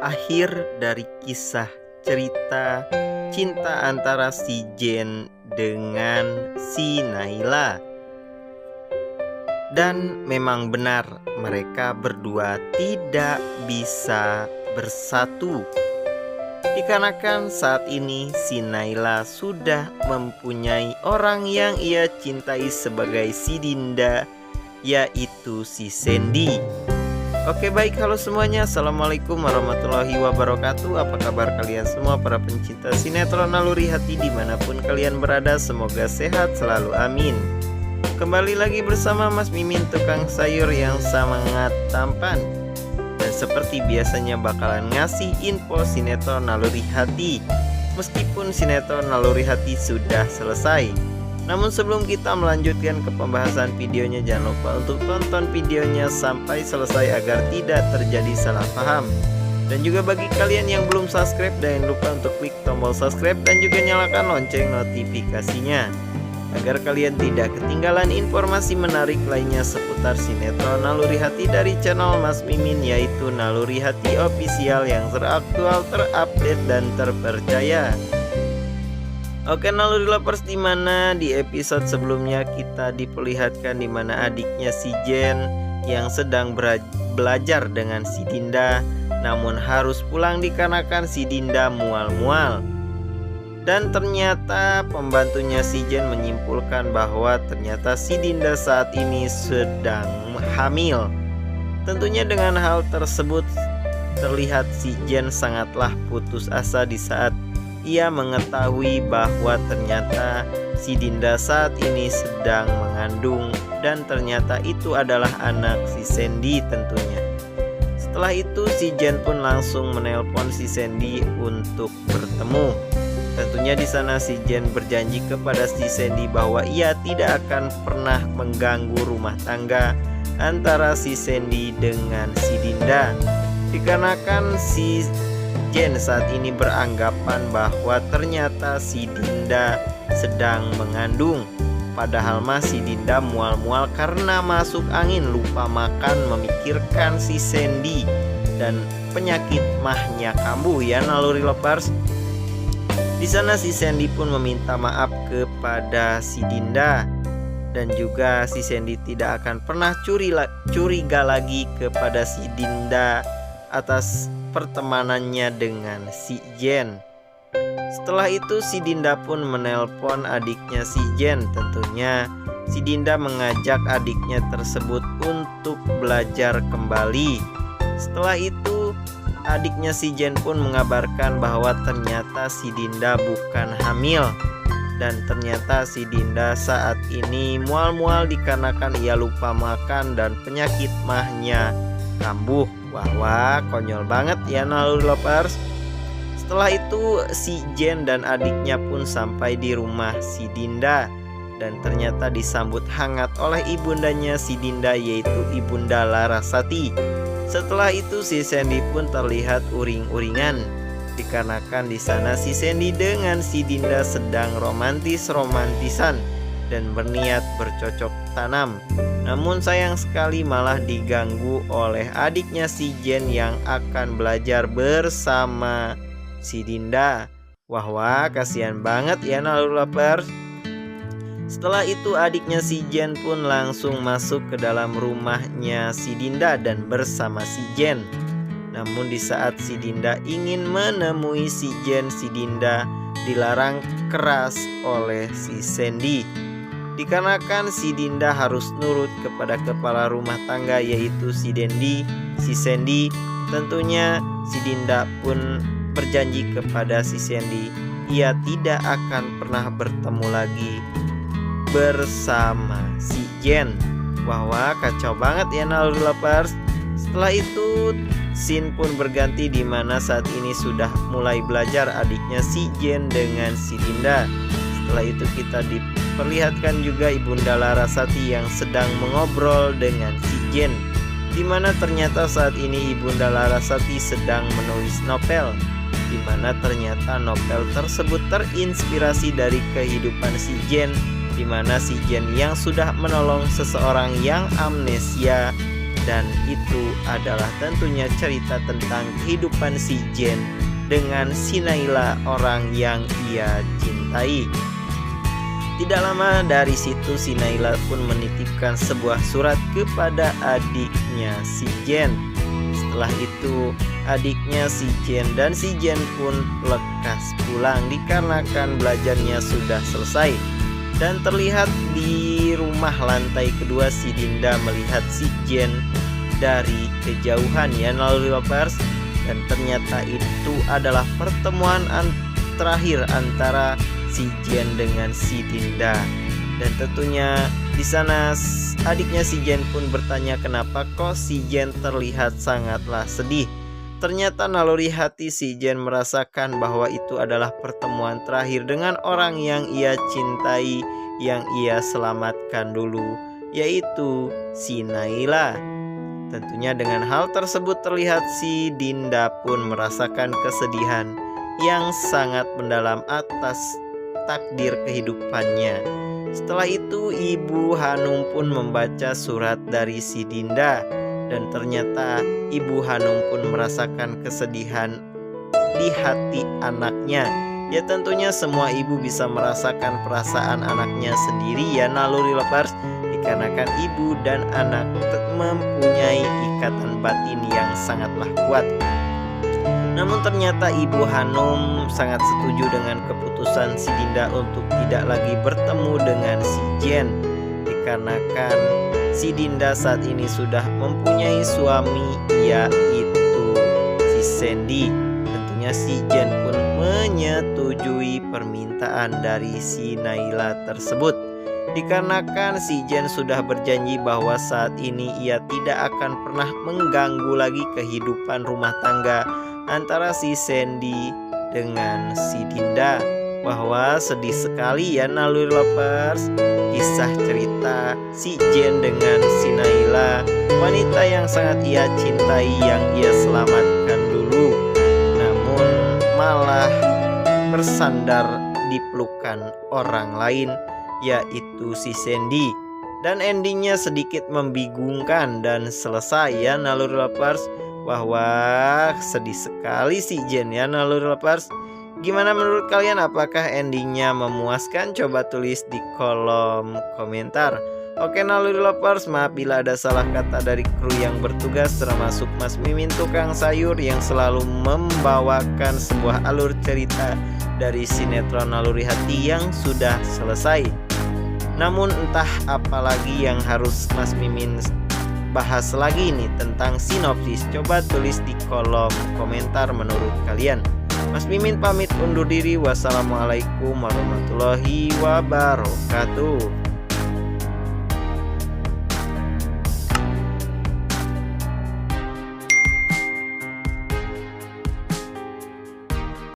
akhir dari kisah cerita cinta antara si Jen dengan si Naila. Dan memang benar, mereka berdua tidak bisa bersatu. Dikarenakan saat ini si Naila sudah mempunyai orang yang ia cintai sebagai si Dinda, yaitu si Sandy. Oke baik, halo semuanya, assalamualaikum warahmatullahi wabarakatuh. Apa kabar kalian semua para pencinta sinetron Naluri Hati dimanapun kalian berada, semoga sehat selalu, amin. Kembali lagi bersama Mas Mimin, tukang sayur yang sangat tampan. Dan seperti biasanya bakalan ngasih info sinetron Naluri Hati, meskipun sinetron Naluri Hati sudah selesai. Namun sebelum kita melanjutkan ke pembahasan videonya, jangan lupa untuk tonton videonya sampai selesai agar tidak terjadi salah paham. Dan juga bagi kalian yang belum subscribe, jangan lupa untuk klik tombol subscribe dan juga nyalakan lonceng notifikasinya, agar kalian tidak ketinggalan informasi menarik lainnya seputar sinetron Naluri Hati dari channel Mas Mimin, yaitu Naluri Hati Official yang teraktual, terupdate, dan terpercaya. Oke Naluri Lovers, dimana di episode sebelumnya kita diperlihatkan dimana adiknya si Jen yang sedang belajar dengan si Dinda, namun harus pulang dikarenakan si Dinda mual-mual. Dan ternyata pembantunya si Jen menyimpulkan bahwa ternyata si Dinda saat ini sedang hamil. Tentunya dengan hal tersebut terlihat si Jen sangatlah putus asa di saat ia mengetahui bahwa ternyata si Dinda saat ini sedang mengandung, dan ternyata itu adalah anak si Sandy tentunya. Setelah itu si Jen pun langsung menelpon si Sandy untuk bertemu. Tentunya di sana si Jen berjanji kepada si Sandy bahwa ia tidak akan pernah mengganggu rumah tangga antara si Sandy dengan si Dinda. Dikarenakan si Jen saat ini beranggapan bahwa ternyata si Dinda sedang mengandung, padahal masih Dinda mual-mual karena masuk angin, lupa makan, memikirkan si Sandy, dan penyakit mahnya kambuh ya Naluri Lovers. Di sana si Sandy pun meminta maaf kepada si Dinda, dan juga si Sandy tidak akan pernah curiga lagi kepada si Dinda atas pertemanannya dengan si Jen. Setelah itu si Dinda pun menelpon adiknya si Jen. Tentunya si Dinda mengajak adiknya tersebut untuk belajar kembali. Setelah itu adiknya si Jen pun mengabarkan bahwa ternyata si Dinda bukan hamil, dan ternyata si Dinda saat ini mual-mual dikarenakan ia lupa makan dan penyakit mahnya kambuh. Wah, konyol banget ya Naluri Lovers. Setelah itu si Jen dan adiknya pun sampai di rumah si Dinda, dan ternyata disambut hangat oleh ibundanya si Dinda, yaitu Ibunda Larasati. Setelah itu si Sandy pun terlihat uring-uringan, dikarenakan di sana si Sandy dengan si Dinda sedang romantisan dan berniat bercocok tanam. Namun sayang sekali malah diganggu oleh adiknya si Jen yang akan belajar bersama si Dinda. Wah, kasihan banget ya Naluri Lovers. Setelah itu adiknya si Jen pun langsung masuk ke dalam rumahnya si Dinda dan bersama si Jen. Namun di saat si Dinda ingin menemui si Jen, si Dinda dilarang keras oleh si Sandy. Dikarenakan si Dinda harus nurut kepada kepala rumah tangga, yaitu si Sandy. Tentunya si Dinda pun berjanji kepada si Sandy ia tidak akan pernah bertemu lagi bersama si Jen. Wah, kacau banget ya Naluri Lovers. Setelah itu scene pun berganti di mana saat ini sudah mulai belajar adiknya si Jen dengan si Dinda. Setelah itu kita diperlihatkan juga Ibunda Larasati yang sedang mengobrol dengan si Jen, dimana ternyata saat ini Ibunda Larasati sedang menulis novel, dimana ternyata novel tersebut terinspirasi dari kehidupan si Jen, dimana si Jen yang sudah menolong seseorang yang amnesia Dan itu adalah tentunya cerita tentang kehidupan si Jen dengan si Naila, orang yang ia cintai. Tidak lama dari situ si Naila pun menitipkan sebuah surat kepada adiknya si Jen. Setelah itu adiknya si Jen dan si Jen pun lekas pulang dikarenakan belajarnya sudah selesai. Dan terlihat di rumah lantai kedua si Dinda melihat si Jen dari kejauhan ya lovers. Dan ternyata itu adalah pertemuan terakhir antara si Jen dengan si Dinda. Dan tentunya di sana adiknya si Jen pun bertanya kenapa kok si Jen terlihat sangatlah sedih. Ternyata naluri hati si Jen merasakan bahwa itu adalah pertemuan terakhir dengan orang yang ia cintai, yang ia selamatkan dulu, yaitu si Naila. Tentunya dengan hal tersebut terlihat si Dinda pun merasakan kesedihan yang sangat mendalam atas takdir kehidupannya. Setelah itu Ibu Hanum pun membaca surat dari si Dinda. Dan ternyata Ibu Hanum pun merasakan kesedihan di hati anaknya. Ya tentunya semua ibu bisa merasakan perasaan anaknya sendiri ya naluri lovers, dikarenakan ibu dan anak mempunyai ikatan batin yang sangatlah kuat. Namun ternyata Ibu Hanum sangat setuju dengan keputusan si Dinda untuk tidak lagi bertemu dengan si Jen, dikarenakan si Dinda saat ini sudah mempunyai suami, yaitu si Sandy. Tentunya si Jen pun menyetujui permintaan dari si Naila tersebut, dikarenakan si Jen sudah berjanji bahwa saat ini ia tidak akan pernah mengganggu lagi kehidupan rumah tangga antara si Sandy dengan si Dinda. Bahwa sedih sekali ya naluri lovers, kisah cerita si Jen dengan si Naila, wanita yang sangat ia cintai, yang ia selamatkan dulu, namun malah bersandar di pelukan orang lain, yaitu si Sandy. Dan endingnya sedikit membingungkan dan selesai ya naluri lovers, bahwa sedih sekali si Jen ya naluri lovers. Gimana menurut kalian? Apakah endingnya memuaskan? Coba tulis di kolom komentar. Oke naluri lovers, maaf bila ada salah kata dari kru yang bertugas, termasuk Mas Mimin tukang sayur yang selalu membawakan sebuah alur cerita dari sinetron Naluri Hati yang sudah selesai. Namun entah apa lagi yang harus Mas Mimin bahas lagi nih tentang sinopsis. Coba tulis di kolom komentar menurut kalian. Mas Mimin pamit undur diri. Wassalamualaikum warahmatullahi wabarakatuh.